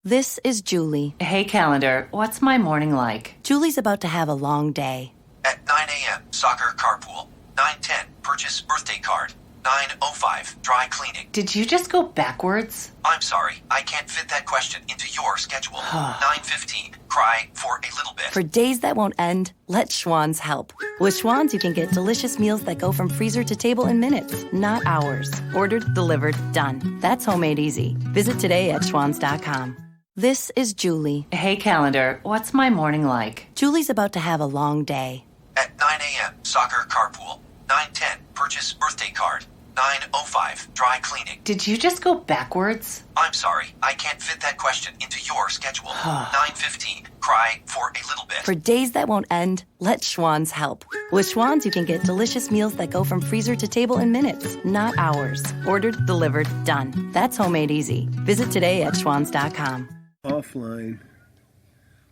This is Julie. Hey, calendar, what's my morning like? Julie's about to have a long day. At 9 a.m., soccer carpool. 9:10, purchase birthday card. 9:05, dry cleaning. Did you just go backwards? I'm sorry, I can't fit that question into your schedule. 9:15, cry for a little bit. For days that won't end, let Schwann's help. With Schwann's, you can get delicious meals that go from freezer to table in minutes, not hours. Ordered, delivered, done. That's homemade easy. Visit today at schwanns.com. This is Julie. Hey, calendar, what's my morning like? Julie's about to have a long day. At 9 a.m., soccer carpool. 9:10, purchase birthday card. 9:05, dry cleaning. Did you just go backwards? I'm sorry, I can't fit that question into your schedule. 9:15, cry for a little bit. For days that won't end, let Schwann's help. With Schwann's, you can get delicious meals that go from freezer to table in minutes, not hours. Ordered, delivered, done. That's homemade easy. Visit today at schwanns.com. Offline.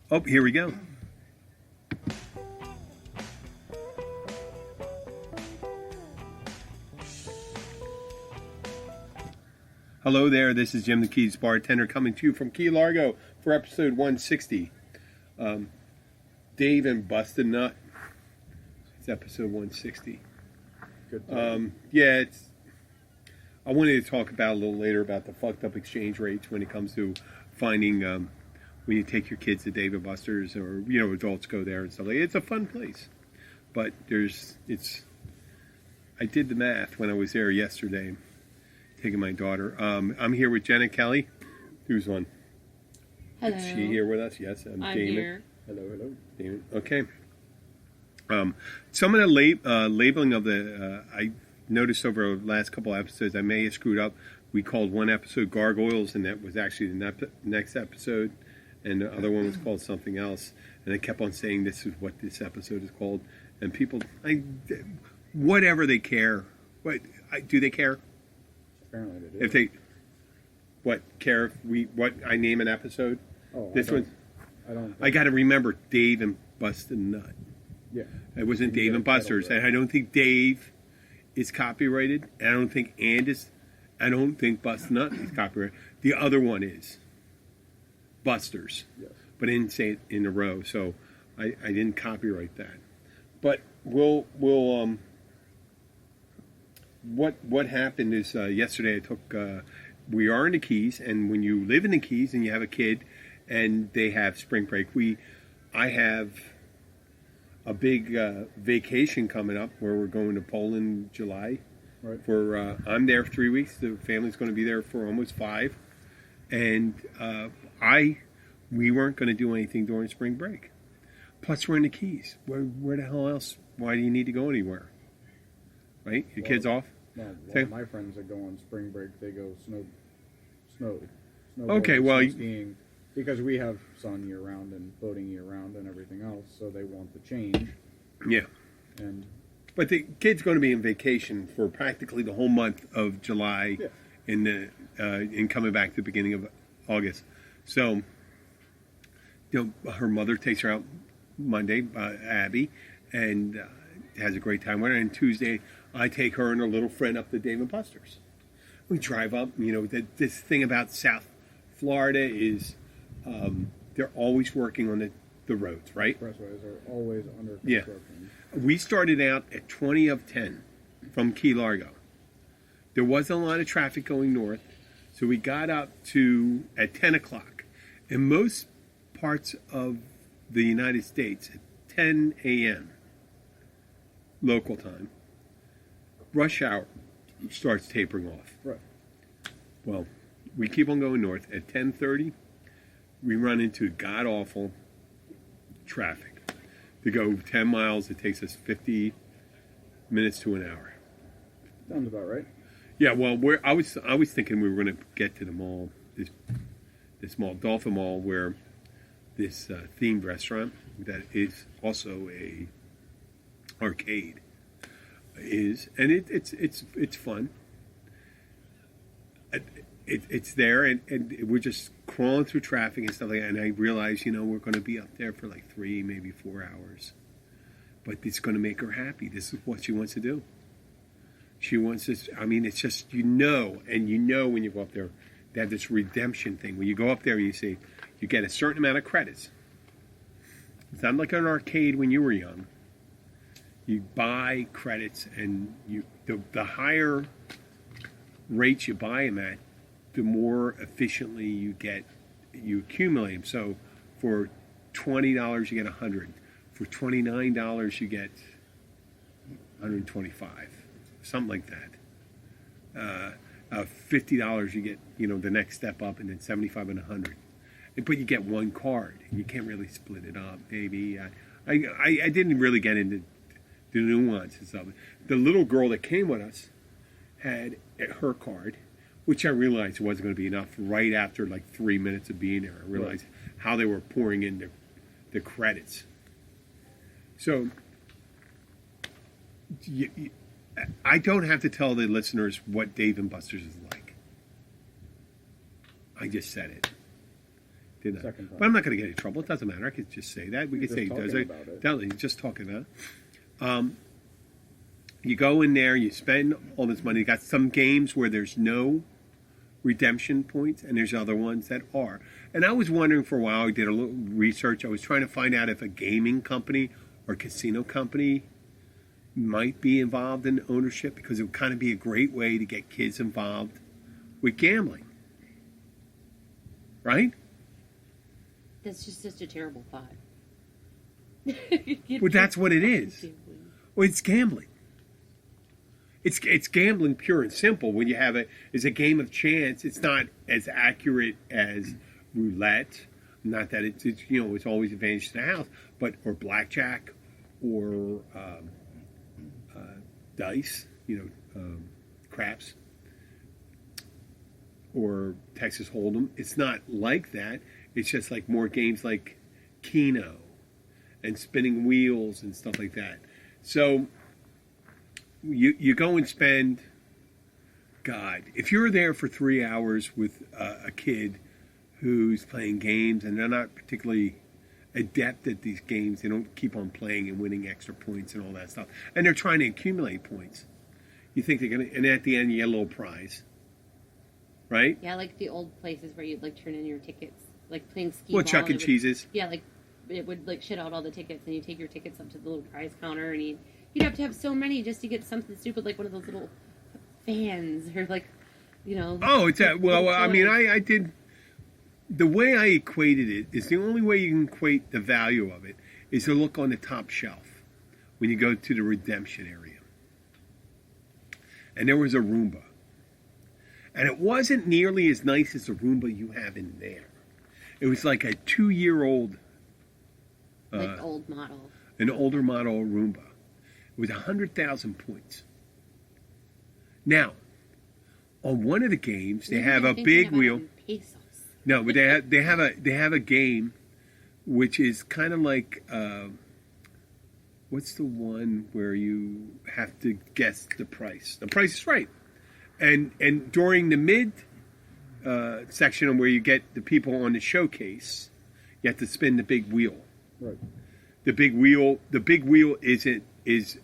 Oh, here we go. Hello there, this is Jim the Keys bartender coming to you from Key Largo for episode 160. Dave and Busted Nut. It's episode 160. Good. Yeah, I wanted to talk about a little later about the fucked up exchange rates when it comes to finding when you take your kids to Dave and Buster's or adults go there and stuff like that. It's a fun place, but I did the math when I was there yesterday, taking my daughter. I'm here with Jenna Kelly. Who's on? Hello. Is she here with us? Yes, I'm Damon. here. Hello, Damon. Okay. Some of the labeling of the I noticed over the last couple of episodes I may have screwed up. We called one episode Gargoyles, and that was actually the next episode, and the other one was called something else. And I kept on saying this is what this episode is called, and people, whatever they care. Do they care? Apparently they do. If they, care if I name an episode? Oh, this one. I don't. I got to remember Dave and Busted Nut. Yeah. It wasn't Dave and Buster's, and I don't think Dave is copyrighted. And I don't think Busted Nut is copyrighted. The other one is Buster's, Yes. but I didn't say it in a row, so I didn't copyright that. But what happened is yesterday we are in the Keys, and when you live in the Keys and you have a kid and they have spring break, I have a big vacation coming up where we're going to Poland July. Right. I'm there for 3 weeks. The family's going to be there for almost 5, and we weren't going to do anything during spring break. Plus, we're in the Keys. Where the hell else? Why do you need to go anywhere? Right? Your kids off? No, a lot of my friends that go on spring break, they go snowboarding, Okay, well, skiing, because we have sun year round and boating year round and everything else, so they want the change. Yeah. And But the kid's going to be in vacation for practically the whole month of July, Yeah. in coming back to the beginning of August. So, her mother takes her out Monday, Abby, and has a great time with her. And Tuesday, I take her and her little friend up to Dave & Buster's. We drive up. This thing about South Florida is they're always working on the roads, right? expressways are always under Yeah. construction. We started out at 20 of 10 from Key Largo. There wasn't a lot of traffic going north, so we got up to at 10 o'clock. In most parts of the United States, at 10 a.m. local time, rush hour starts tapering off. Right. Well, we keep on going north. At 10:30, we run into god-awful traffic. To go 10 miles, it takes us 50 minutes to an hour. Sounds about right. Yeah, well, I was thinking we were going to get to the mall, this mall, Dolphin Mall, where this themed restaurant that is also a arcade is, and it's fun. It's there, and we're just crawling through traffic and stuff like that. And I realize, we're going to be up there for like 3, maybe 4 hours. But it's going to make her happy. This is what she wants to do. She wants this. I mean, it's just, and when you go up there, They have this redemption thing where you go up there and you say you get a certain amount of credits. It's not like an arcade when you were young. You buy credits, and the higher rates you buy them at, the more efficiently you accumulate them. So for $20 you get 100. For $29 you get 125, something like that. $50 you get the next step up, and then 75 and 100. But you get one card. You can't really split it up. Maybe I didn't really get into the nuances of it. The little girl that came with us had her card, which I realized wasn't going to be enough. Right after like 3 minutes of being there, I realized how they were pouring in the credits. So I don't have to tell the listeners what Dave and Buster's is like. I just said it. Didn't I? But I'm not going to get in trouble. It doesn't matter. I could just say that. We could say, does it? He's just talking about it. You go in there, you spend all this money. You got some games where there's no redemption points, and there's other ones that are. And I was wondering for a while, I did a little research. I was trying to find out if a gaming company or casino company might be involved in ownership, because it would kind of be a great way to get kids involved with gambling. Right? That's just such a terrible thought. Well, that's what it is. Well, it's gambling. It's gambling pure and simple. When you have it's a game of chance. It's not as accurate as roulette. Not that it's always advantage to the house, or blackjack, or dice. Craps, or Texas Hold'em. It's not like that. It's just like more games like Keno and spinning wheels and stuff like that. So you go and spend, God, if you're there for 3 hours with a kid who's playing games and they're not particularly adept at these games, they don't keep on playing and winning extra points and all that stuff, and they're trying to accumulate points. You think they're going to, and at the end you get a little prize, right? Yeah, like the old places where you'd like turn in your tickets, like playing skee Well, ball. Chuck and Cheese's. Yeah, like it would like shit out all the tickets, and you take your tickets up to the little prize counter, and you'd have to have so many just to get something stupid like one of those little fans or like, Oh, it's I did. The way I equated it is the only way you can equate the value of it is to look on the top shelf when you go to the redemption area. And there was a Roomba. And it wasn't nearly as nice as the Roomba you have in there. It was like a 2-year-old. Like old model. An older model Roomba. It was 100,000 points. Now, on one of the games, they have a big wheel. Pesos. No, but they have a game, which is kind of like what's the one where you have to guess the price? The Price is Right, and during the mid section where you get the people on the showcase, you have to spin the big wheel. Right. The big wheel is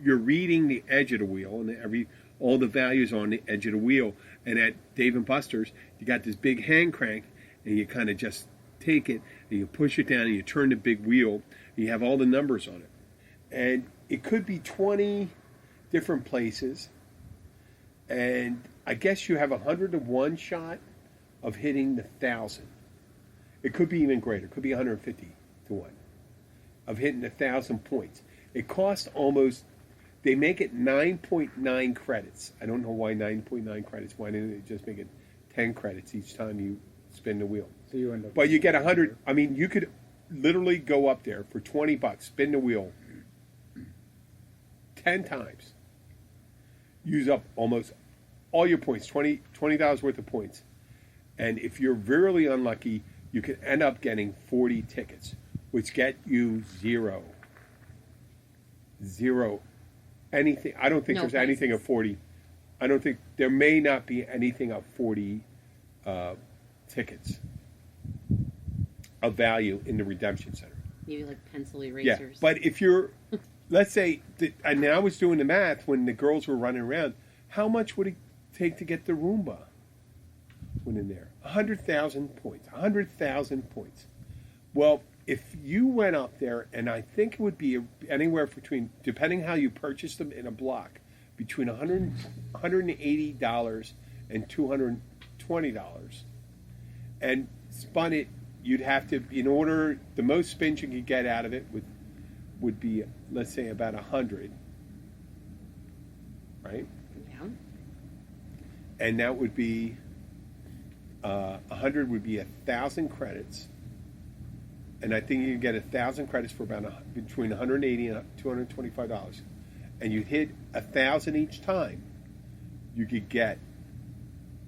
you're reading the edge of the wheel, and all the values on the edge of the wheel. And at Dave and Buster's, you got this big hand crank, and you kind of just take it, and you push it down, and you turn the big wheel, and you have all the numbers on it. And it could be 20 different places, and I guess you have 100 to 1 shot of hitting the 1,000. It could be even greater. It could be 150 to 1 of hitting 1,000 points. It costs almost... They make it 9.9 credits. I don't know why 9.9 credits. Why didn't they just make it 10 credits each time you spin the wheel? So you end up. But you get 100. I mean, you could literally go up there for $20, spin the wheel 10 times, use up almost all your points, $20 worth of points, and if you're really unlucky, you could end up getting 40 tickets, which get you zero anything. I don't think there's anything of 40. I don't think there may not be anything of 40 tickets of value in the redemption center. Maybe like pencil erasers. Yeah, but if you're, let's say, and I was doing the math when the girls were running around, how much would it take to get the Roomba? went in there. 100,000 points. 100,000 points. Well, if you went up there, and I think it would be anywhere between, depending how you purchased them in a block, between $180 and $220, and spun it, you'd have to, in order, the most spins you could get out of it would be, let's say, about 100, right? Yeah. And that would be 100 would be 1,000 credits, and I think you can get 1,000 credits for about between $180 and $225, and you hit 1,000 each time, you could get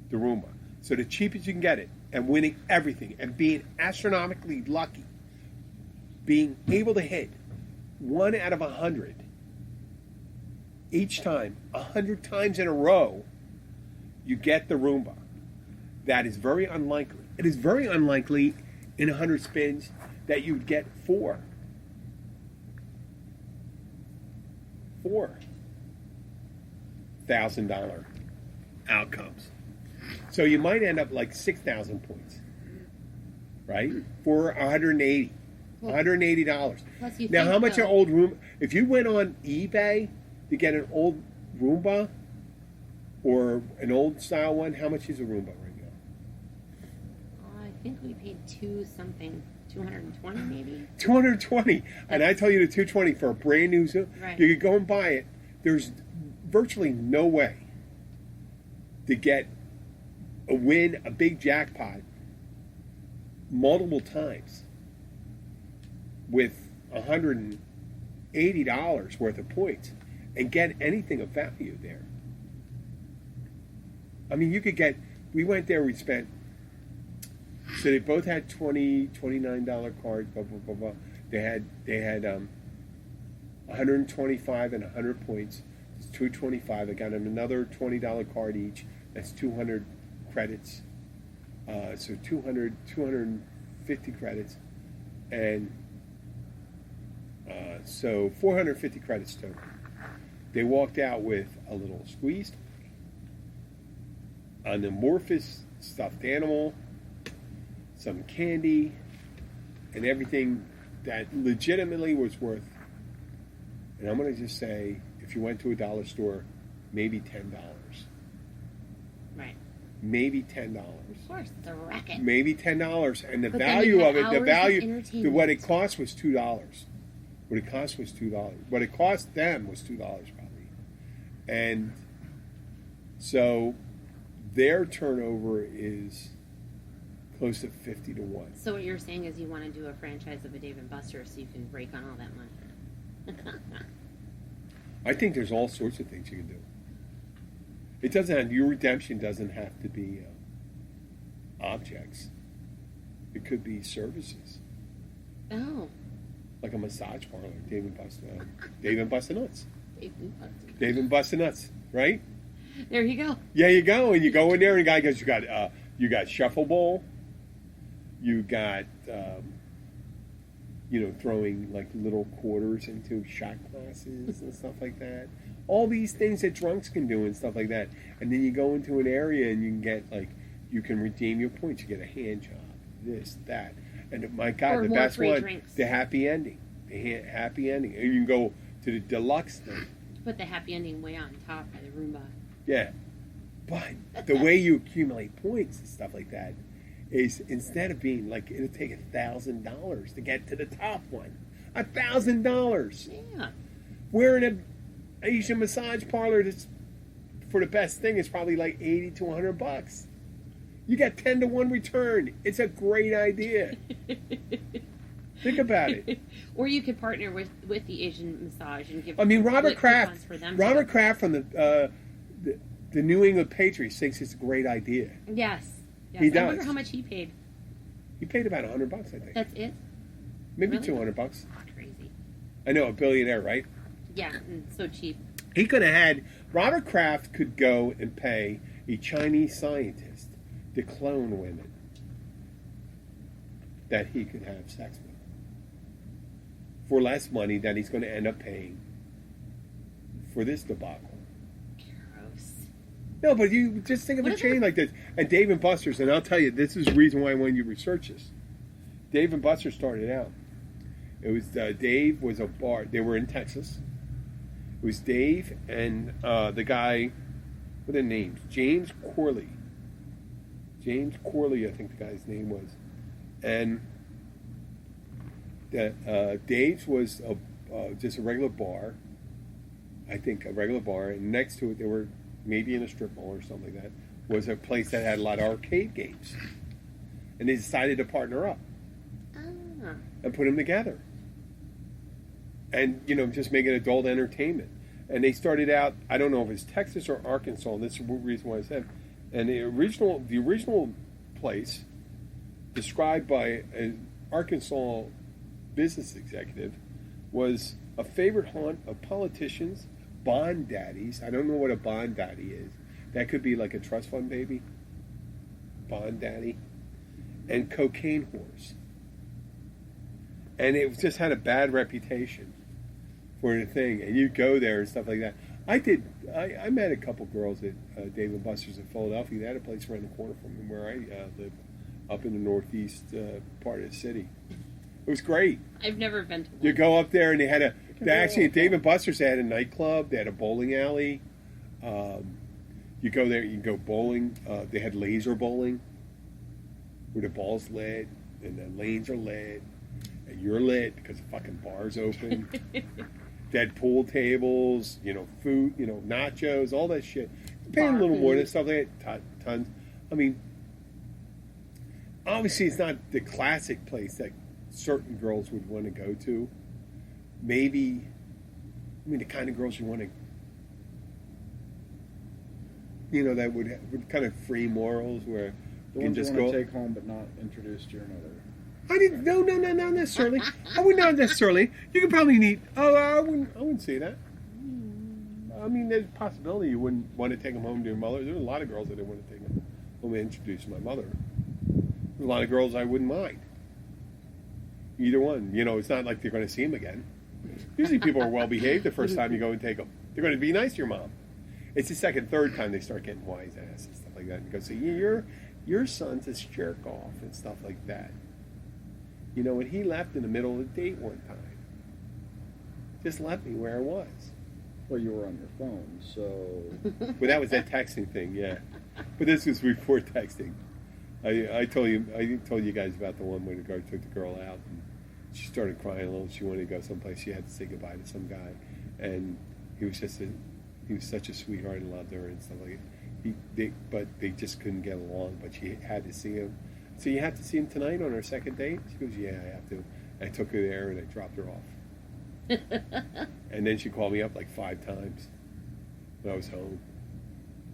the Roomba. So the cheapest you can get it, and winning everything, and being astronomically lucky, being able to hit 1 out of 100 each time, 100 times in a row, you get the Roomba. That is very unlikely. It is very unlikely in 100 spins that you'd get $4,000 outcomes. So you might end up like 6,000 points, right? For $180. $180. Plus you Now, think, how much though, an old Roomba? If you went on eBay to get an old Roomba or an old style one, how much is a Roomba right now? I think we paid 220 maybe. 220, and I tell you the 220 for a brand new Zoom. Right. You could go and buy it. There's virtually no way to get a win, a big jackpot, multiple times with $180 worth of points and get anything of value there. I mean, you could get. We went there. We spent. So they both had $29 cards. Blah blah blah blah. They had 125 and 100 points. It's 225. I got them another $20 card each. That's 200 credits. So 250 credits, and so 450 credits total. They walked out with a little squeeze toy, an amorphous stuffed animal, some candy, and everything that legitimately was worth, and I'm going to just say, if you went to a dollar store, maybe $10. Right. Maybe $10. Of course, it's a racket. Maybe $10, and the But then value you of had it, the hours of value, entertainment. what it cost was $2. What it cost was $2. What it cost them was $2 probably, and so their turnover is close to 50 to 1. So what you're saying is you want to do a franchise of a Dave and Buster so you can rake on all that money. I think there's all sorts of things you can do. It doesn't have, your redemption doesn't have to be objects. It could be services, Oh. like a massage parlor, Dave and Buster Nuts. Dave and Buster. Dave and Buster Nuts, right? There you go. Yeah, you go, and you go in there, and the guy goes, you got shufflebowl, you got throwing like little quarters into shot glasses and stuff like that. All these things that drunks can do and stuff like that. And then you go into an area and you can get you can redeem your points. You get a hand job, this, that, and my God, Or the more best free one, drinks. the happy ending, happy ending, and you can go to the deluxe thing. Put the happy ending way on top by the Roomba. Yeah, but the way you accumulate points and stuff like that is, instead of being like, it'll take $1,000 to get to the top one. $1,000. Yeah. We're in an Asian massage parlor that's, for the best thing, is probably like $80 to $100. You got 10 to 1 return. It's a great idea. Think about it. Or you could partner with the Asian massage and give. I mean, Robert coupons Kraft. for them Robert Kraft from the New England Patriots thinks it's a great idea. Yes. He I does. wonder how much he paid. He paid about $100, I think. That's it. Maybe Really? $200. Crazy. I know, a billionaire, right? Yeah, and so cheap. He could have had, Robert Kraft could go and pay a Chinese scientist to clone women that he could have sex with for less money that he's going to end up paying for this debacle. Gross. No, but you just think of What a if chain it- like this. And Dave and Buster's, and I'll tell you, this is the reason why I wanted you to research this. Dave and Buster's started out. It was Dave was a bar. They were in Texas. It was Dave and the guy, what are their names? James Corley. James Corley, I think the guy's name was. And Dave's was just a regular bar. I think a regular bar. And next to it, they were maybe in a strip mall or something like that, was a place that had a lot of arcade games. And they decided to partner up and put them together. And, just make it adult entertainment. And they started out, I don't know if it's Texas or Arkansas, and this is the reason why I said. And the original place, described by an Arkansas business executive, was a favorite haunt of politicians, bond daddies. I don't know what a bond daddy is. That could be like a trust fund baby. Bond daddy. And cocaine whores. And it just had a bad reputation for the thing. And you go there and stuff like that. I met a couple girls at Dave & Buster's in Philadelphia. They had a place around the corner from where I live, up in the northeast part of the city. It was great. I've never been to one. You go up there and actually at Dave & Buster's they had a nightclub. They had a bowling alley. You go there, you can go bowling. They had laser bowling where the ball's lit and the lanes are lit and you're lit because the fucking bar's open. Dead pool tables, food, nachos, all that shit. You pay a little more than stuff like that. Tons. I mean, obviously it's not the classic place that certain girls would want to go to. Maybe, the kind of girls you want to, that would kind of free morals where The ones you want to take home but not introduce to your mother. I didn't. No, not necessarily. I would not necessarily. You could probably need. Oh, I wouldn't say that. I mean, there's a possibility you wouldn't want to take them home to your mother. There's a lot of girls that didn't want to take them home and introduce my mother. There's a lot of girls I wouldn't mind. Either one. It's not like they're going to see them again. Usually people are well behaved the first time you go and take them. They're going to be nice to your mom. It's the second, third time they start getting wise ass and stuff like that. And you go say, your son's a jerk off and stuff like that. And he left in the middle of the date one time. Just left me where I was. Well, you were on your phone, so... Well, that was that texting thing, yeah. But this was before texting. I told you guys about the one where the guy took the girl out and she started crying a little. She wanted to go someplace. She had to say goodbye to some guy, and he was such a sweetheart and loved her and stuff like that. But they just couldn't get along. But she had to see him. So you have to see him tonight on our second date? She goes, yeah, I have to. I took her there and I dropped her off. And then she called me up like 5 times when I was home.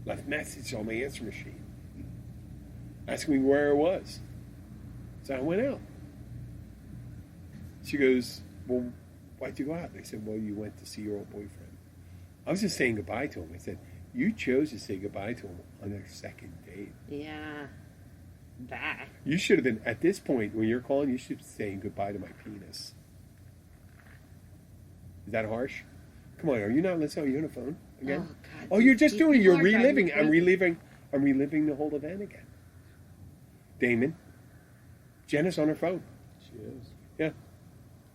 Left message on my answer machine. Asking me where I was. So I went out. She goes, well, why'd you go out? And I said, well, you went to see your old boyfriend. I was just saying goodbye to him. I said, you chose to say goodbye to him on our second date. Yeah. Bah. You should have been, at this point, when you're calling, you should be saying goodbye to my penis. Is that harsh? Come on, are you not listening? Are you on the phone again? Oh, God. Oh, you're just doing it. You're People are reliving. driving I'm reliving the whole event again. Damon, Jenna's on her phone. She is. Yeah.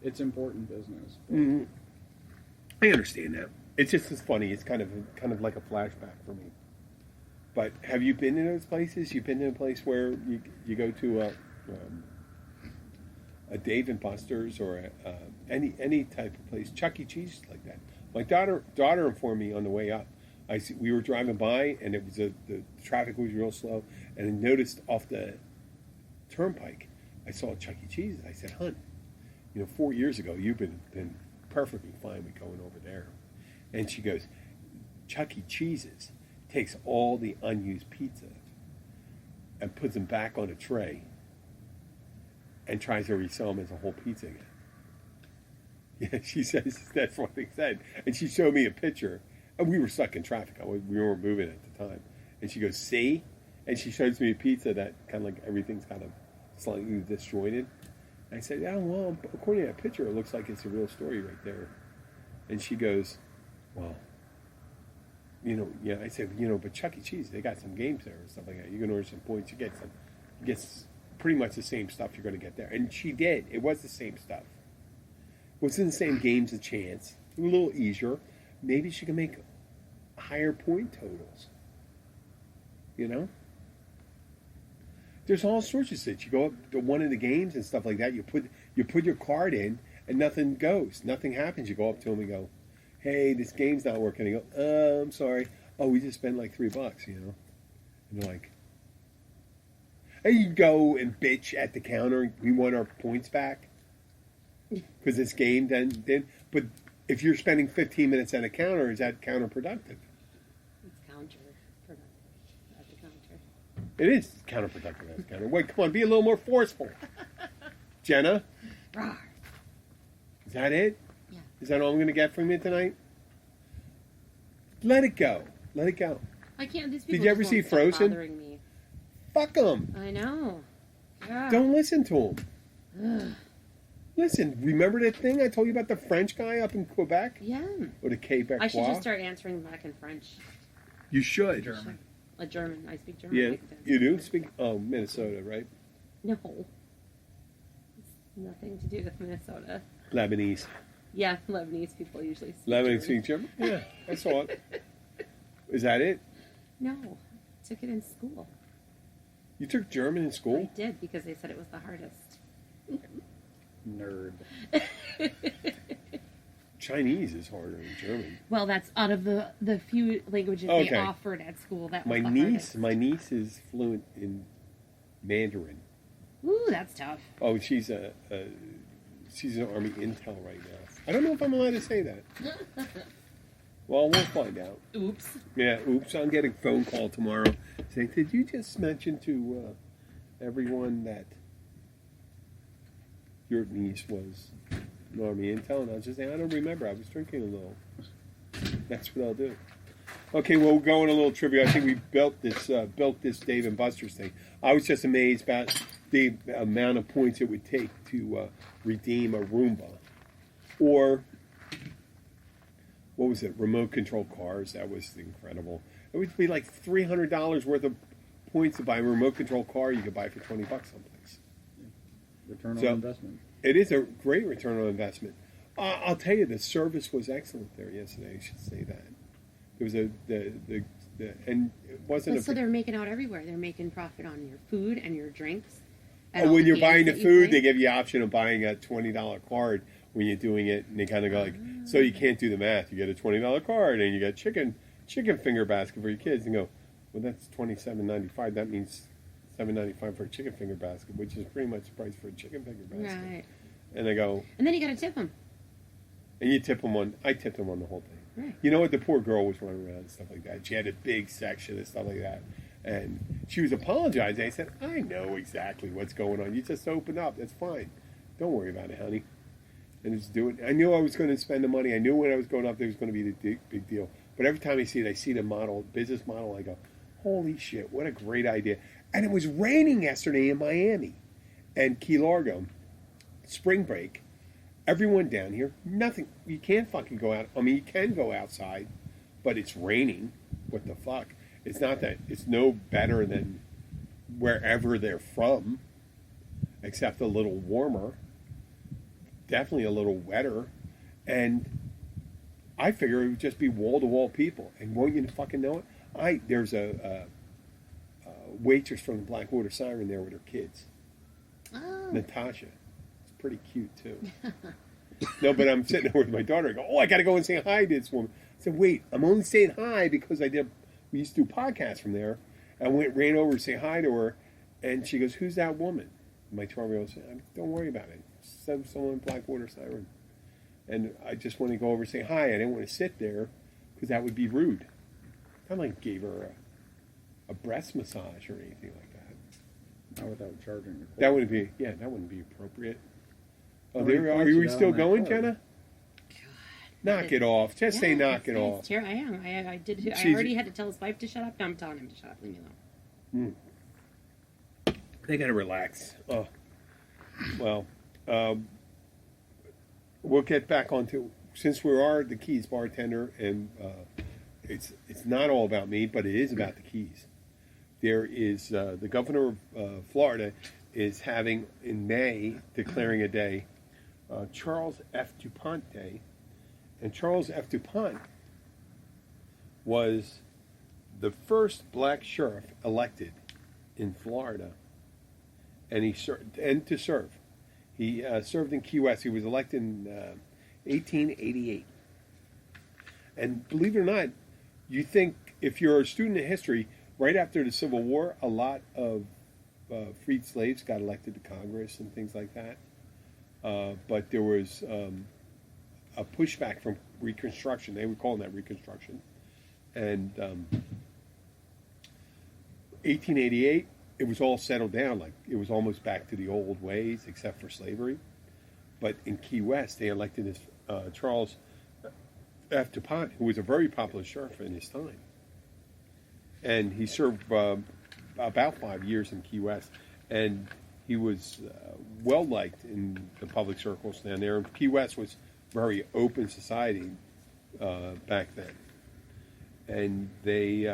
It's important business. Mm-hmm. I understand that. It's just as funny. It's kind of like a flashback for me. But have you been in those places? You've been in a place where you go to a Dave and Buster's or any type of place, Chuck E. Cheese like that. My daughter informed me on the way up. We were driving by and it was the traffic was real slow, and I noticed off the turnpike I saw Chuck E. Cheese. I said, "Hun, 4 years ago you've been perfectly fine with going over there." And she goes, "Chuck E. Cheese's takes all the unused pizza and puts them back on a tray and tries to resell them as a whole pizza again." Yeah, she says that's what they said. And she showed me a picture. And we were stuck in traffic. We weren't moving at the time. And she goes, "See?" And she shows me a pizza that kind of like everything's kind of slightly disjointed. And I said, "Yeah, well, according to that picture, it looks like it's a real story right there." And she goes, "Well, I said, but Chuck E. Cheese, they got some games there and stuff like that. You can order some points. You get pretty much the same stuff you're going to get there. And she did. It was the same stuff. It was in the same games of chance. A little easier. Maybe she can make higher point totals. There's all sorts of shit. You go up to one of the games and stuff like that. You put your card in and nothing goes. Nothing happens. You go up to them and go, hey, this game's not working. And you go, I'm sorry. Oh, we just spent like $3, And they're like, and you go and bitch at the counter. We want our points back because this game then. But if you're spending 15 minutes at a counter, is that counterproductive? It's counterproductive at the counter. It is counterproductive at the counter. Wait, come on, be a little more forceful. Jenna? Rawr. Is that it? Yeah. Is that all I'm going to get from you tonight? Let it go. Let it go. I can't. These people Did you ever just see won't stop Frozen? bothering me. Fuck them. I know. God. Don't listen to them. Listen, remember that thing I told you about the French guy up in Quebec? Yeah. Or the Quebecois? I should just start answering back in French. You should. German. A German. I speak German. Yeah, I can you do speak. Oh, Minnesota, right? No. It's nothing to do with Minnesota. Lebanese. Yeah, Lebanese people usually speak Lebanese German. speak German. Yeah, I saw it. Is that it? No. I took it in school. You took German in school? I did because they said it was the hardest. Nerd. Chinese is harder than German. Well, that's out of the few languages Okay. they offered at school. That My was the niece, hardest. is fluent in Mandarin. Ooh, that's tough. Oh, she's she's an Army intel right now. I don't know if I'm allowed to say that. Well, we'll find out. Oops. Yeah, oops. I'll get a phone call tomorrow saying, did you just mention to everyone that your niece was an Army intel? And I was just saying, I don't remember. I was drinking a little. That's what I'll do. Okay, well, we'll go on a little trivia. I think we built this Dave and Buster's thing. I was just amazed about the amount of points it would take to redeem a Roomba. Or, what was it, remote control cars. That was incredible. It would be like $300 worth of points to buy a remote control car. You could buy it for $20 someplace. Return on So, investment. It is a great return on investment. I'll tell you, the service was excellent there yesterday. I should say that. There was and it wasn't Well, so they're making out everywhere. They're making profit on your food and your drinks. and Oh, all when the you're games buying the that you food, play. they give you the option of buying a $20 card when you're doing it, and they kind of go like, so you can't do the math. You get a $20 card, and you get chicken finger basket for your kids, and go, well, that's $27.95. That means $7.95 for a chicken finger basket, which is pretty much the price for a chicken finger basket. Right. And they go, And then you got to tip them. and you tip them on. I tipped them on the whole thing. Right. You know what? The poor girl was running around and stuff like that. She had a big section and stuff like that. And she was apologizing. I said, I know exactly what's going on. You just open up. That's fine. Don't worry about it, honey. And just do it. I knew I was going to spend the money. I knew when I was going up there was going to be the big deal. But every time I see it, I see the model, business model, I go, holy shit, what a great idea. And it was raining yesterday in Miami and Key Largo. Spring break. Everyone down here, nothing. You can't fucking go out. I mean, you can go outside, but it's raining. What the fuck? It's not that. It's no better than wherever they're from, except a little warmer. Definitely a little wetter. And I figure it would just be wall-to-wall people. And won't you fucking know it? There's a waitress from the Blackwater Siren there with her kids. Oh. Natasha. It's pretty cute, too. No, but I'm sitting there with my daughter. I go, I got to go and say hi to this woman. I said, wait, I'm only saying hi because we used to do podcasts from there. I ran over to say hi to her, and she goes, who's that woman? And my 12-year-old said, don't worry about it. Someone in Blackwater Siren. And I just want to go over and say hi. I didn't want to sit there because that would be rude. I like gave her a breast massage or anything like that. Not without charging the That wouldn't be appropriate. Oh, How many there are points you we got still on that going, card? Jenna? Knock it off. Just say knock it off. I am. I did. I She's- already had to tell his wife to shut up. Now I'm telling him to shut up. Leave me alone. They got to relax. Oh, well, we'll get back onto, since we are the Keys bartender and it's not all about me, but it is about the Keys. There is the governor of Florida is having in May declaring a day, Charles F. DuPont Day, and Charles F. DuPont was the first black sheriff elected in Florida, and he served to serve. He served in Key West. He was elected in 1888. And believe it or not, you think if you're a student of history, right after the Civil War, a lot of freed slaves got elected to Congress and things like that. But there was a pushback from Reconstruction. They were calling that Reconstruction. And 1888, it was all settled down. Like it was almost back to the old ways, except for slavery. But in Key West, they elected this Charles F. DuPont, who was a very popular sheriff in his time. And he served about 5 years in Key West. And he was well liked in the public circles down there. And Key West was a very open society back then. And they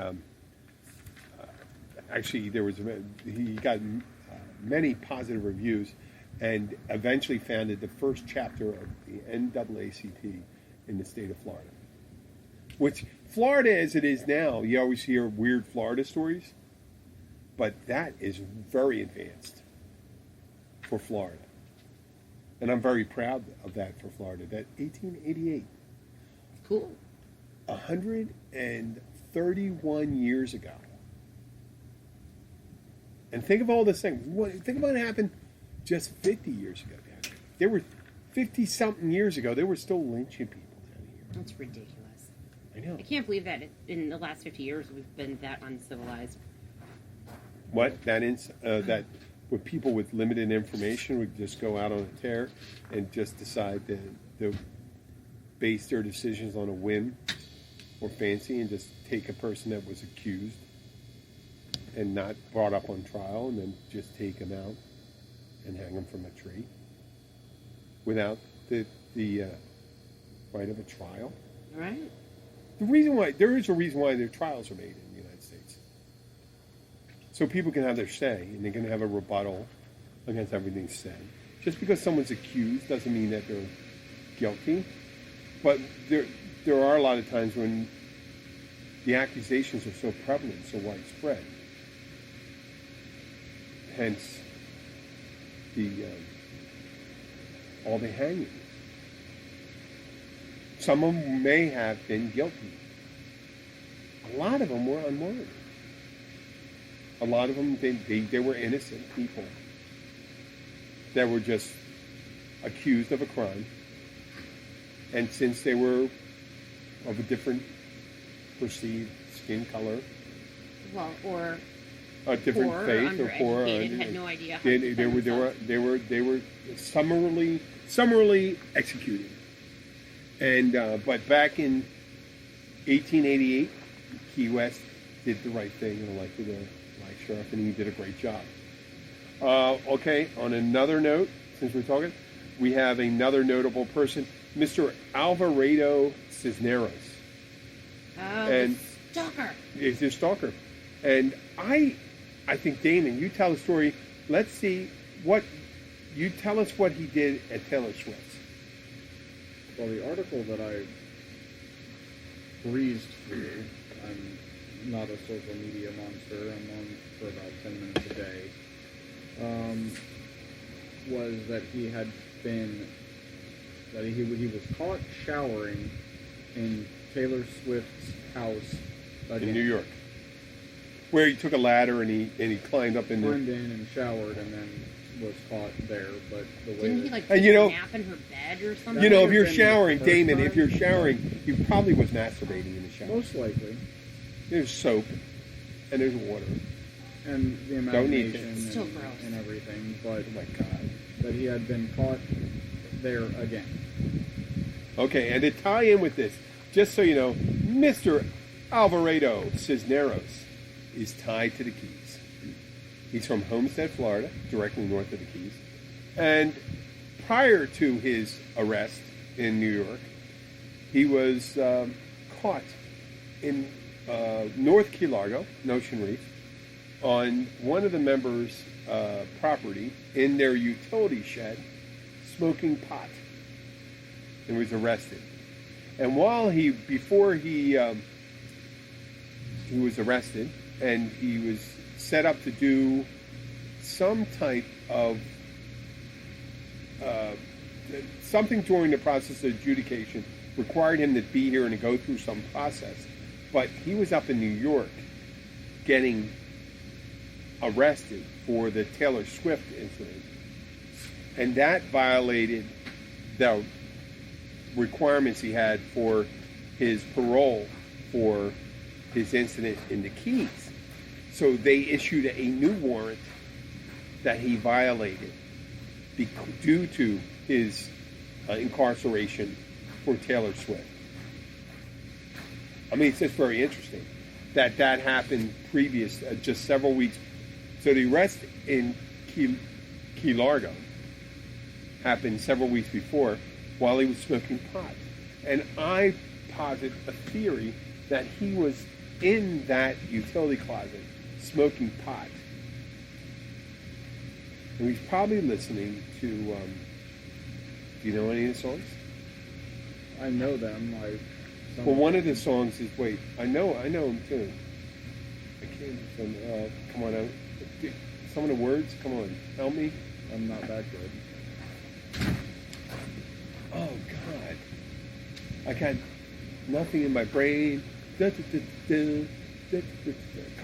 actually he got many positive reviews, and eventually founded the first chapter of the NAACP in the state of Florida. Which Florida, as it is now, you always hear weird Florida stories, but that is very advanced for Florida, and I'm very proud of that for Florida. That 1888, Cool. 131 years ago. And think of all this things. Think about what happened just 50 years ago down here. There were 50-something years ago, they were still lynching people down here. That's ridiculous. I know. I can't believe that in the last 50 years we've been that uncivilized. What? That with people with limited information would just go out on a tear and just decide to base their decisions on a whim or fancy and just take a person that was accused and not brought up on trial and then just take him out and hang him from a tree without the right of a trial. Right? There is a reason why their trials are made in the United States. So people can have their say and they can have a rebuttal against everything said. Just because someone's accused doesn't mean that they're guilty. But there are a lot of times when the accusations are so prevalent, so widespread. Hence, all the hangings. Some of them may have been guilty. A lot of them were unwarranted. A lot of them, they were innocent people that were just accused of a crime. And since they were of a different perceived skin color, Well, or a different poor, faith, or poor, undereducated, had no idea how they to defend themselves. were summarily executed. And but back in 1888, Key West did the right thing and elected a black sheriff, and he did a great job. Okay, on another note, since we're talking, we have another notable person, Mr. Alvarado Cisneros. The stalker. Is a stalker. And I think, Damon, you tell the story. Let's see you tell us what he did at Taylor Swift's. Well, the article that I breezed through, I'm not a social media monster, I'm on for about 10 minutes a day, was that he was caught showering in Taylor Swift's house again. In New York, where he took a ladder and he climbed up in climbed in and showered and then was caught there. But the way Didn't he that- take you know- a nap in her bed or something? You know, if That you're might have been showering, the first Damon, time. if you're showering, he probably was masturbating in the shower. most likely, There's soap and there's water. and the Don't need imagination it. Still gross. and everything, but Oh my God. that he had been caught there again. Okay, and to tie in with this, just so you know, Mr. Alvarado Cisneros is tied to the Keys. He's from Homestead, Florida, directly north of the Keys. And prior to his arrest in New York, he was caught in North Key Largo, Ocean Reef, on one of the members' property in their utility shed, smoking pot, and was arrested. And before he was arrested, and he was set up to do some type of something during the process of adjudication required him to be here and to go through some process. But he was up in New York getting arrested for the Taylor Swift incident. And that violated the requirements he had for his parole for his incident in the Keys. So they issued a new warrant that he violated due to his incarceration for Taylor Swift. I mean, it's just very interesting that happened just several weeks. So the arrest in Key Largo happened several weeks before while he was smoking pot. And I posit a theory that he was in that utility closet smoking pot. And he's probably listening to, do you know any of the songs? I know them. Well, one of the songs is, wait, I know them too. I can't, come on, some of the words, come on, help me. I'm not that good. Oh, God. I got nothing in my brain. Come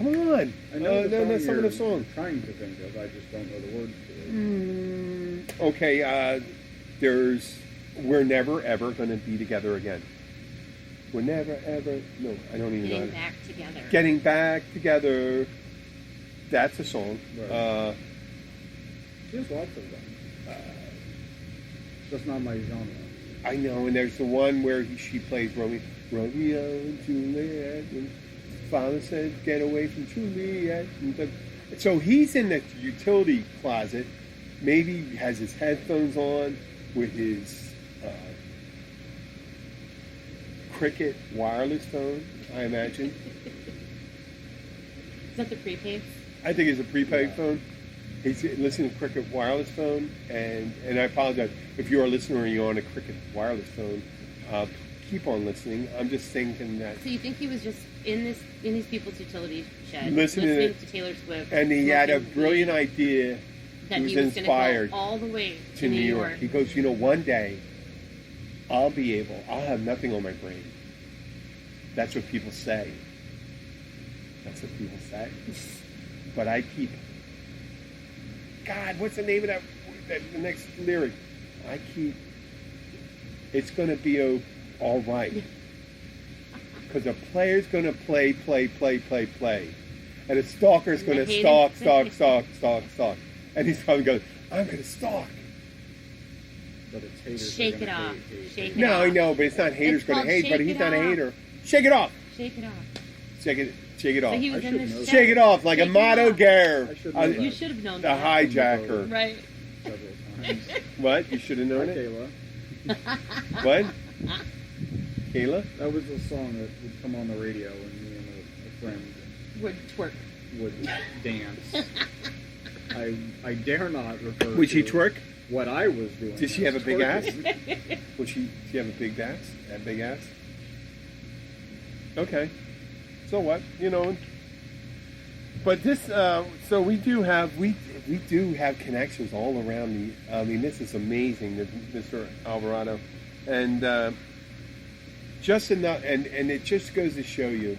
on. I know no, some of the songs. I'm trying to think of. I just don't know the words to it. Okay, there's We're Never Ever Gonna Be Together Again. We're never ever, no, I don't even know. Getting back together. Getting Back Together. That's a song. Right. She has lots of them. It's just not my genre. I know, and there's the one where she plays Romeo and Juliet, and father said, get away from Juliet. So he's in the utility closet, maybe has his headphones on with his Cricket wireless phone, I imagine. Is that the prepaid? I think it's a prepaid phone. He's listening to Cricket wireless phone, and I apologize if you're a listener and you're on a Cricket wireless phone. Keep on listening. I'm just thinking that. So you think he was just in these people's utility shed, listening to Taylor Swift, and he had a brilliant idea. That he was inspired go all the way to New York. He goes, one day I'll have nothing on my brain. That's what people say. But I keep. God, what's the name of that the next lyric? It's going to be all right. Because a player's going to play. And a stalker's going to stalk. And he's probably going, I'm going to stalk. But it's haters. Shake it off. Shake it No, off. I know, but it's not haters going to hate, but he's not a hater. Shake it off. Shake it off. Shake it off. So he was in the shed. Shake it off like a motto gare. You should have known the that. hijacker. Right. Several times. What? You should have known Hi, it? Kayla. What? Kayla? That was a song that would come on the radio when me and a friend Would twerk. would dance. I dare not refer Would to she twerk? what I was doing. Did she have a big ass? twerking. Would she have a big ass? A big ass? Okay. So what? But this, so we do have connections all around the. I mean, this is amazing, Mr. Alvarado, and just enough, and it just goes to show you,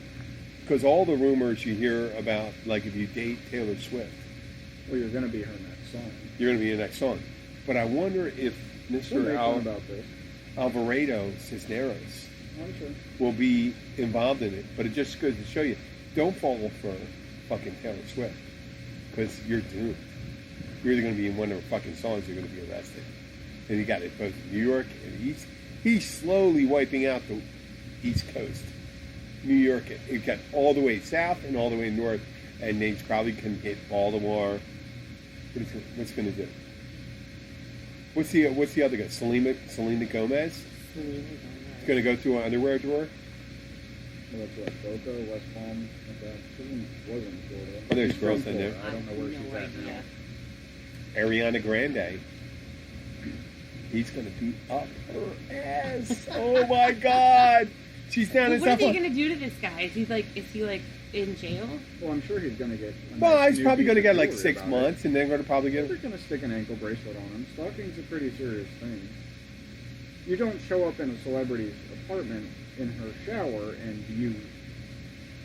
because all the rumors you hear about, like if you date Taylor Swift, Well, you're going to be her next song. you're going to be the next song. But I wonder if We'll Mr. make fun about this. Alvarado Cisneros I'm sure. will be involved in it. But it just goes to show you, don't fall for fucking Taylor Swift, because you're doomed. You're either going to be in one of her fucking songs, or you're going to be arrested. And you got it both in New York and he's slowly wiping out the East Coast. New York, it got all the way south and all the way north, and they probably can hit Baltimore. What's going to do? What's the other guy? Selena Gomez? It's going to go through an underwear drawer? So that's what, Boca, West Palm, like that. Prison was in Florida. Oh, there's She's girls from in there. Florida. I don't know where No she's at idea. now. Ariana Grande. He's gonna beat up her ass. Oh my God. She's down Well, in what are South they Florida. gonna do to this guy? Is he like in jail? Well, I'm sure he's going to get. Well, he's probably going to get like jewelry 6 about months, and then going to probably They're get. going to stick an ankle bracelet on him. Stalking's a pretty serious thing. You don't show up in a celebrity's apartment in her shower and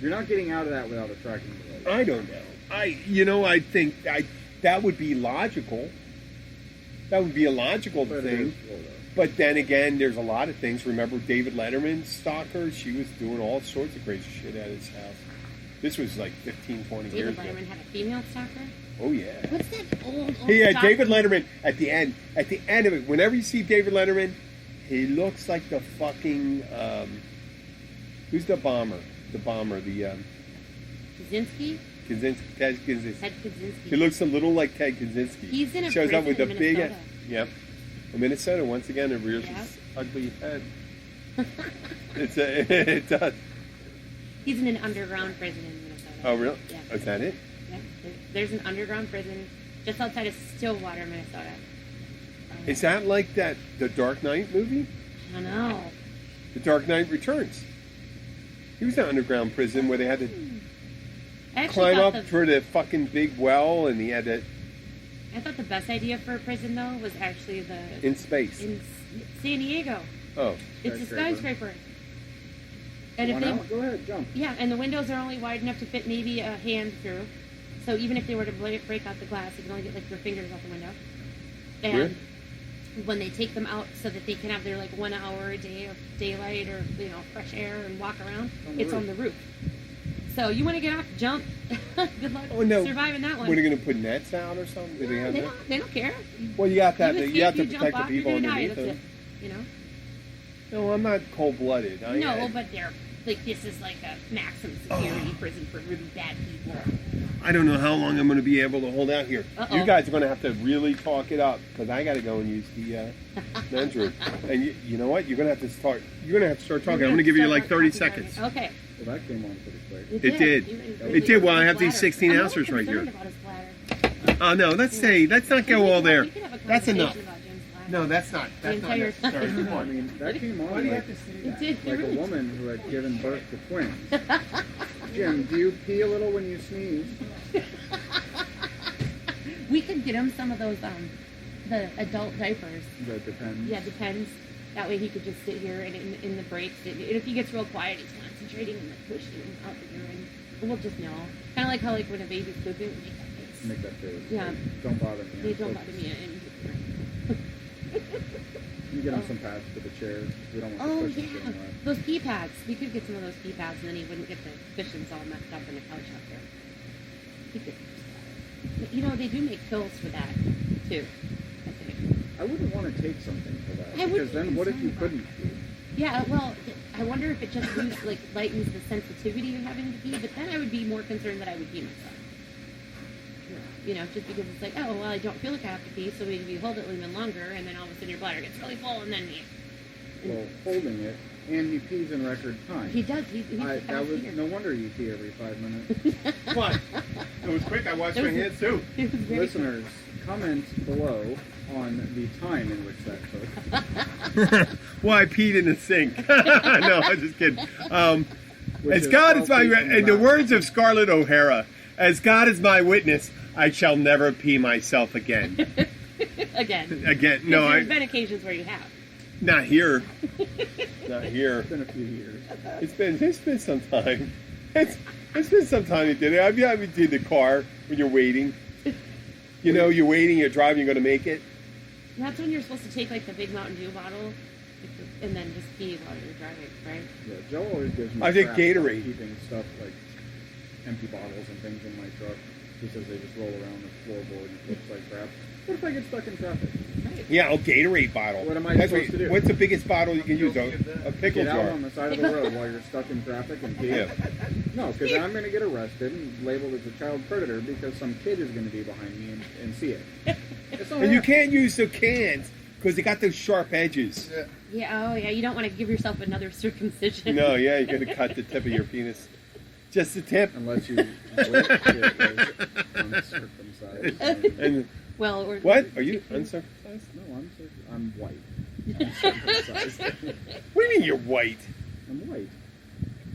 you're not getting out of that without a tracking device. I don't know. I think that would be logical. That would be a logical But it thing. is Florida. But then again, there's a lot of things. Remember David Letterman's stalker? She was doing all sorts of crazy shit at his house. This was like 15, 20 David years ago. Letterman had a female stalker. Oh, yeah. What's that old? Yeah, stalker? David Letterman at the end of it, whenever you see David Letterman, he looks like the fucking, who's the bomber? The Kaczynski. Ted Kaczynski. Ted Kaczynski. He looks a little like Ted Kaczynski. He's in a Shows up prison with the in big, Minnesota. yep. In Minnesota, once again, it rears Yep. its ugly head. It does. He's in an underground prison in Minnesota. Oh, really? Yeah. Oh, is that it? Yeah. There's an underground prison just outside of Stillwater, Minnesota. Is that like the Dark Knight movie? I don't know. The Dark Knight Returns. He was in an underground prison where they had to I actually climb thought up for the fucking big well, and he had to I thought the best idea for a prison though was actually in space. in San Diego. Oh, It's a skyscraper. And if Why they not? Go ahead, jump. yeah, and the windows are only wide enough to fit maybe a hand through. So even if they were to break out the glass, you can only get like your fingers out the window. And Weird. when they take them out so that they can have their like 1 hour a day of daylight or fresh air and walk around, it's on the roof. So you want to get off, jump. Good luck surviving that one. What are you going to put nets out or something? Do they have that? They don't care. Well, you got that. You You have to escape, you protect jump the off, people you're gonna die. underneath That's them. it. No, I'm not cold-blooded. No, but they're like this is like a maximum security prison for really bad people. I don't know how long I'm going to be able to hold out here. Uh-oh. You guys are going to have to really talk it up because I got to go and use the men's room. And you know what? You're going to have to start. You're going to have to start talking. I'm going to give you like 30 seconds. Okay. Well, that came on pretty quick. It did. It did. Well, I have these 16 I'm ounces right here. about his bladder. Oh no, let's not go all there. We could have a That's enough. conversation about Jim's bladder. No, that's not entire necessary. time. Come I on. mean, that came on Why do you like, have to say It that? did. like a woman who had given birth to twins. Jim, do you pee a little when you sneeze? We could get him some of those the adult diapers. That depends. Yeah, depends. That way he could just sit here and in the breaks. And if he gets real quiet, he's concentrating and like pushing out the urine. We'll just know. Kind of like how when a baby's pooping, we make that face. Make that face. Yeah. Don't bother me. They don't bother me. You get him some pads for the chair. We don't want Oh the cushions yeah, getting wet. those pee pads. We could get some of those pee pads, and then he wouldn't get the cushions all messed up in the couch out there. He could. They do make pills for that too. I think. I wouldn't want to take something for that. I Because wouldn't then what if you concerned couldn't pee? Yeah, well, I wonder if it just lightens the sensitivity of having to pee. But then I would be more concerned that I would pee myself. Just because it's like, oh well, I don't feel like I have to pee, so maybe you hold it even longer, and then all of a sudden your bladder gets really full, and then Well, holding it, and he pees in record time. he does. He's a That fast was eater. no wonder you pee every 5 minutes. What? It was quick. I washed It my was- hands too. He was very Listeners, comment below on the time in which that took. Well, I peed in the sink. No, I'm just kidding. Which As is God is 12 my, feet from in the ground. words of Scarlett O'Hara, as God is my witness, I shall never pee myself again. again. Again, no, There's been occasions where you have. not here. Not here. It's been a few years. It's been some time. It's been some time you did it. Have you ever did the car when you're waiting? You're waiting, you're driving, you're gonna make it. That's when you're supposed to take like the big Mountain Dew bottle, and then just pee while you're driving, right? Yeah, Joe always gives me I think crap about Gatorade. keeping stuff like empty bottles and things in my truck. He says they just roll around the floorboard and looks like crap. What if I get stuck in traffic? Yeah, a Gatorade bottle. What am I That's supposed to do? What's the biggest bottle you can use? A pickle Get out jar. on the side of the road while you're stuck in traffic and pee? Yeah. No, because I'm going to get arrested and labeled as a child predator because some kid is going to be behind me and see it. It's not And you happening. can't use the cans Because they got those sharp edges. Yeah, oh yeah, you don't want to give yourself another circumcision. No, yeah, you're going to cut the tip of your penis. Just the tip. Unless you wish it was uncircumcised. And Well, or what? Are you uncircumcised? No, I'm white. Uncircumcised. What do you mean you're white? I'm white.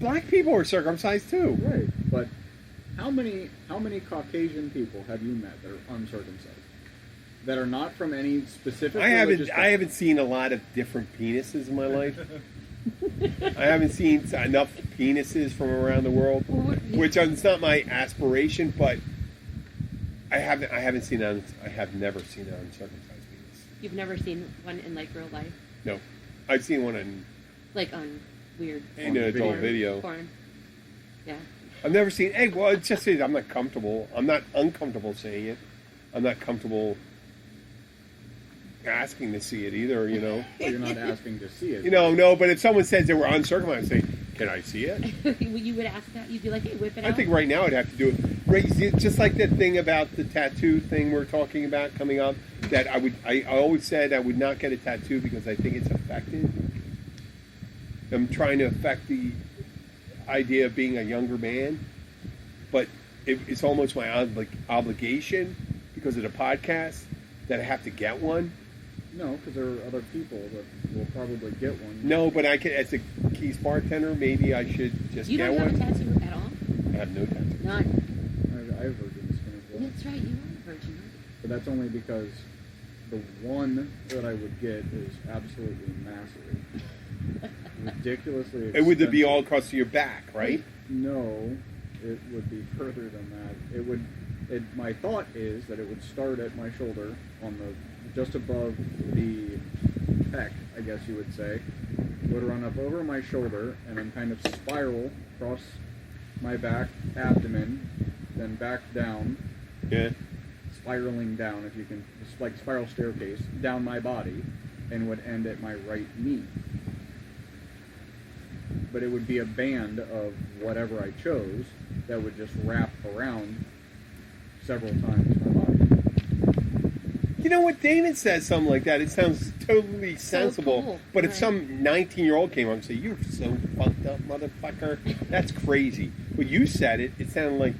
Black people are circumcised too. Right, but how many Caucasian people have you met that are uncircumcised? That are not from any specific I religious haven't seen a lot of different penises in my life. I haven't seen enough penises from around the world, which is not my aspiration, but I have never seen an uncircumcised penis. You've never seen one in like real life? No, I've seen one in on weird an adult video. Porn. Yeah. I've never seen. Hey, well, it's just I'm not comfortable. I'm not uncomfortable saying it. I'm not comfortable asking to see it either. You know. Well, you're not asking to see it. No. But if someone says they were uncircumcised, I say, "Can I see it?" You would ask that. You'd be like, "Hey, whip it out." I think right now I'd have to do it. Right, just like that thing about the tattoo thing we're talking about coming up. That I always said I would not get a tattoo because I think it's affected. I'm trying to affect the idea of being a younger man, but it's almost my obligation because of the podcast that I have to get one. No, because there are other people that will probably get one. No, but I can, as a Keys bartender, maybe I should just you get don't one. have a tattoo at all? I have no tattoo. None. I have virgin skin as well. That's right. You are a virgin. But that's only because the one that I would get is absolutely massive. Ridiculously expensive. It would be all across your back, right? No, it would be further than that. My thought is that it would start at my shoulder on just above the pec, I guess you would say. Would run up over my shoulder and then kind of spiral across my back, abdomen, then back down. Yeah. Spiraling down, if you can, just like spiral staircase, down my body, and would end at my right knee. But it would be a band of whatever I chose that would just wrap around several times my body. You know what? David says something like that. It sounds totally sensible. Cool. But if Right. some 19-year-old came up and said, "You're so fucked up, motherfucker," that's crazy. When you said it, it sounded like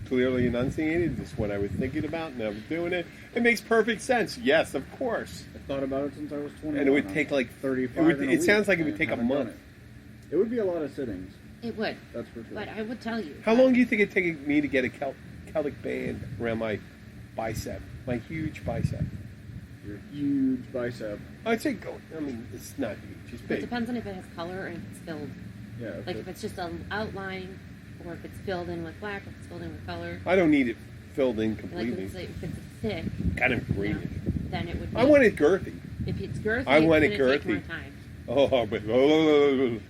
clearly enunciated. This is what I was thinking about, and I was doing it. It makes perfect sense. Yes, of course. I thought about it since I was 21. And it would take like 35. It sounds like it would take a month. It would be a lot of sittings. It would. That's for sure. But I would tell you. How long do you think it'd take me to get a Celtic band around my bicep, my huge bicep? Your huge bicep. I'd say go. I mean, it's not huge. It's It big. depends on if it has color and if it's filled. Yeah. Like if it's just an outline, or if it's filled in with black, if it's filled in with color. I don't need it filled in Like completely. if it's thick, Kind of you know, greenish. then it would be. I want it girthy. If it's girthy, I want it's it gonna take girthy. more time. Oh, but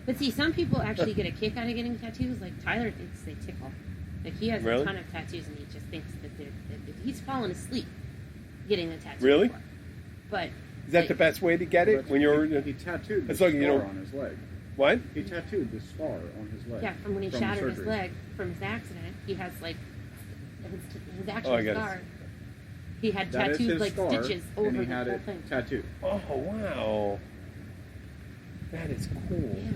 But see, some people actually get a kick out of getting tattoos. Like Tyler thinks they tickle. Like he has Really? a ton of tattoos, and he just thinks that he's fallen asleep getting a tattoo. Really? before. But is that the best way to get it when you're? He tattooed the It's like, scar you know- on his leg. What? He tattooed the scar on his leg. yeah, from when he the shattered his surgery. leg from his accident, he has like his Oh, actual I get it. scar. He had That is tattooed his like scar, stitches over and he the had whole it thing. tattooed. Oh wow, that is cool. Yeah.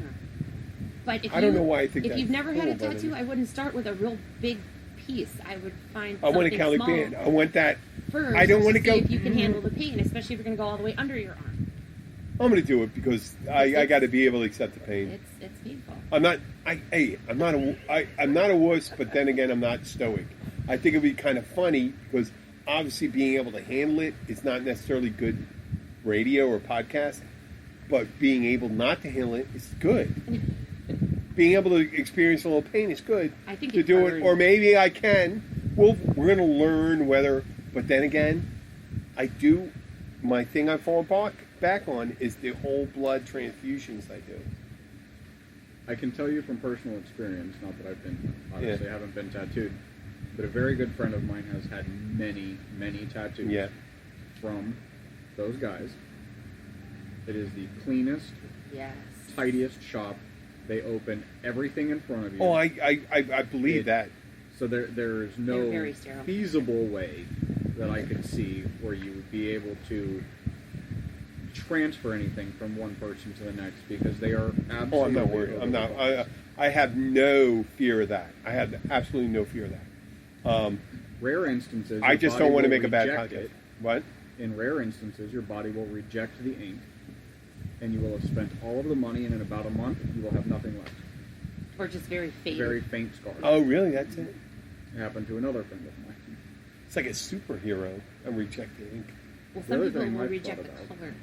But if I don't know why I think if that's you've never had a cool, but tattoo, I wouldn't start with a real big piece. I would find I want a something Celtic small band. I want that. first. I don't want to see go. if you can handle the pain, especially if you're going to go all the way under your arm. I'm going to do it because I got to be able to accept the pain. It's painful. I'm not. I'm not a wuss, but then again, I'm not stoic. I think it'd be kind of funny because obviously being able to handle it is not necessarily good radio or podcast, but being able not to handle it is good. Being able to experience a little pain is good. I think to it's do very- it, or maybe I can. We're going to learn whether. But then again, I do. My thing I fall back on is the whole blood transfusions I do. I can tell you from personal experience, not that I've been, obviously I haven't been tattooed, but a very good friend of mine has had many, many tattoos Yeah. from those guys. It is the cleanest, Yes. tidiest shop. They open everything in front of you. Oh, I believe that. So there is They're no very sterile. feasible way that I could see where you would be able to transfer anything from one person to the next because they are absolutely. Oh, I'm not worried. I'm not. I have no fear of that. I have absolutely no fear of that. Rare instances. I just don't want to make a bad contact. it. What? In rare instances, your body will reject the ink, and you will have spent all of the money, and in about a month, you will have nothing left. Or just very faint. Very faint scars. Oh, really? That's it? It happened to another friend of mine. It's like a superhero. I'm rejecting ink. Well, The some other people thing will I've reject thought the about- color.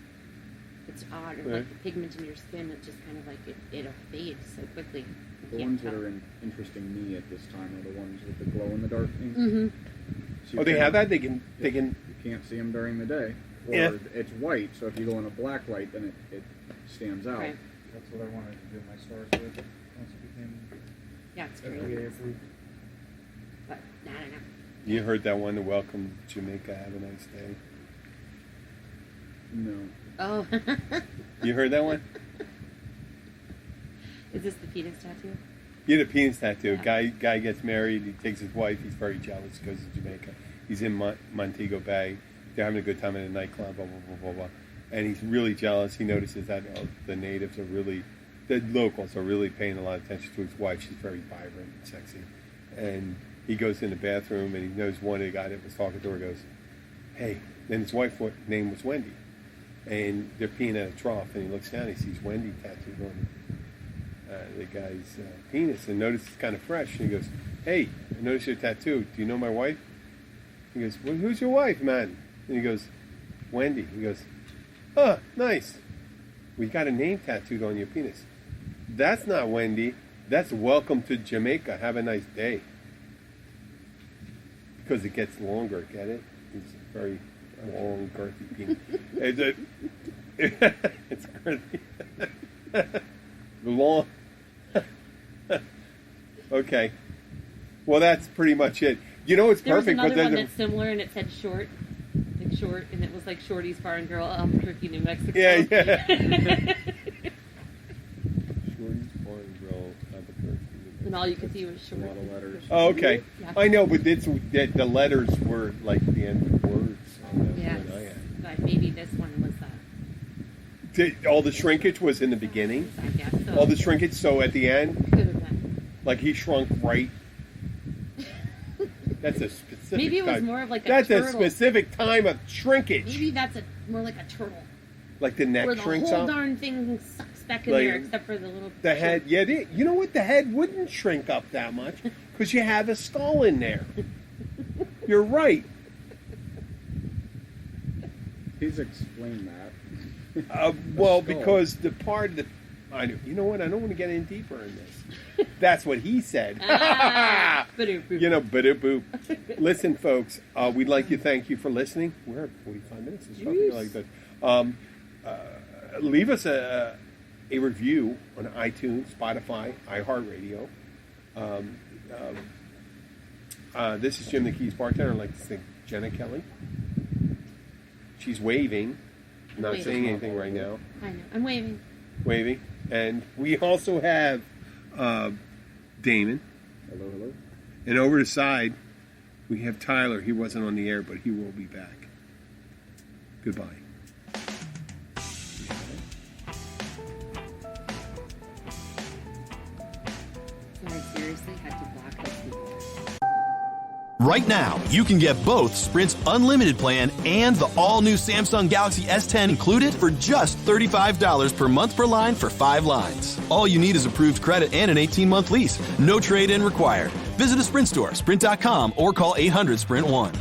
It's odd. Or Yeah. like the pigment in your skin, it just kind of like it'll fade so quickly. The You ones can't that tell. are interesting me at this time are the ones with the glow-in-the-dark ink. Mm-hmm. So you Oh, they can't- have that? They can. You can't see them during the day. Or Yeah. it's white, so if you go in a black light, then it stands out. Right. That's what I wanted to do my stars with once it became Yeah, it's great. FDA approved. But I don't know. You heard that one? The Welcome Jamaica. Have a nice day. No. Oh. You heard that one? Is this the penis tattoo? You had a penis tattoo. Yeah. Guy gets married. He takes his wife. He's very jealous. Goes to Jamaica. He's in Montego Bay. They're having a good time in a nightclub. Blah blah blah blah blah. And he's really jealous. He notices that the natives are really, the locals are really paying a lot of attention to his wife. She's very vibrant and sexy. And he goes in the bathroom and he knows one of the guy that was talking to her goes, "Hey." And his wife's name was Wendy. And they're peeing at a trough, and he looks down. He sees Wendy tattooed on the guy's penis, and notices it's kind of fresh. And he goes, "Hey, I noticed your tattoo. Do you know my wife?" He goes, "Well, who's your wife, man?" And he goes, "Wendy." He goes, "Oh, nice. We got a name tattooed on your penis." "That's not Wendy. That's Welcome to Jamaica. Have a nice day." Because it gets longer. Get it? It's very long, girthy penis. It's girthy. Long. Okay. Well, that's pretty much it. You know, it's There was perfect. another one that's similar, and it said short, like short, and it was like Shorty's Bar and Grill, Albuquerque, New Mexico. Yeah. Shorty's Bar and Grill, Albuquerque. And all you could see was short. A lot of letters. Oh, okay. Yeah. I know, but the letters were like the end of words. That's Yes, what I had. but maybe this one was All the shrinkage was in the beginning. I guess so. All the shrinkage, so at the end, Could have been. like he shrunk right. That's a specific. Maybe it was time. more of like a That's turtle. a specific time of shrinkage. Maybe that's more like a turtle, Like the neck where the shrinks whole up. darn thing sucks back in Like, there, except for the little. The head, yeah. You know what? The head wouldn't shrink up that much because you have a skull in there. You're right. Please explain that. Well, skull. because the part of the, you know what? I don't want to get in deeper in this. That's what he said. Ba-doop-boop. You know, boop. Listen, folks, we'd like to thank you for listening. We're at 45 minutes. It's something like that. Leave us a review on iTunes, Spotify, iHeartRadio. This is Jim the Keys bartender. I'd like to thank Jenna Kelly. She's waving, not Waving. saying anything right now. I know. I'm waving. Waving. And we also have Damon. Hello, hello. And over the side, we have Tyler. He wasn't on the air, but he will be back. Goodbye. I seriously had to block those people. Right now, you can get both Sprint's unlimited plan and the all-new Samsung Galaxy S10 included for just $35 per month per line for 5 lines. All you need is approved credit and an 18-month lease. No trade-in required. Visit a Sprint store, sprint.com, or call 800-SPRINT-1.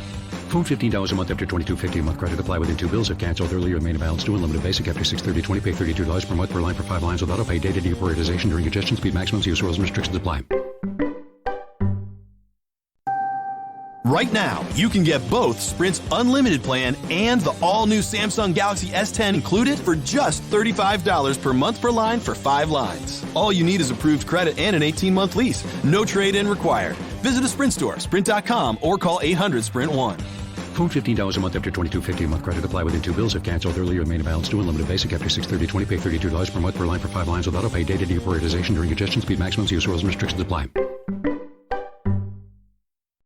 Phone $15 a month after $22.50 a month. Credit apply within 2 bills. If canceled earlier, remain balance due. Unlimited basic after 6/30/20. Pay $32 per month per line for 5 lines with auto-pay. Data deprioritization during congestion. Speed maximums. Use rules and restrictions apply. Right now, you can get both Sprint's unlimited plan and the all-new Samsung Galaxy S10 included for just $35 per month per line for 5 lines. All you need is approved credit and an 18-month lease. No trade-in required. Visit a Sprint store, sprint.com, or call 800-SPRINT-1. Phone $15 a month after $22.50 a month. Credit apply within 2 bills. If canceled earlier, remain balance due. Unlimited basic after 6/30/20. Pay $32 per month per line for 5 lines with auto-pay. Data deprioritization during congestion. Speed maximums. Use rules and restrictions apply.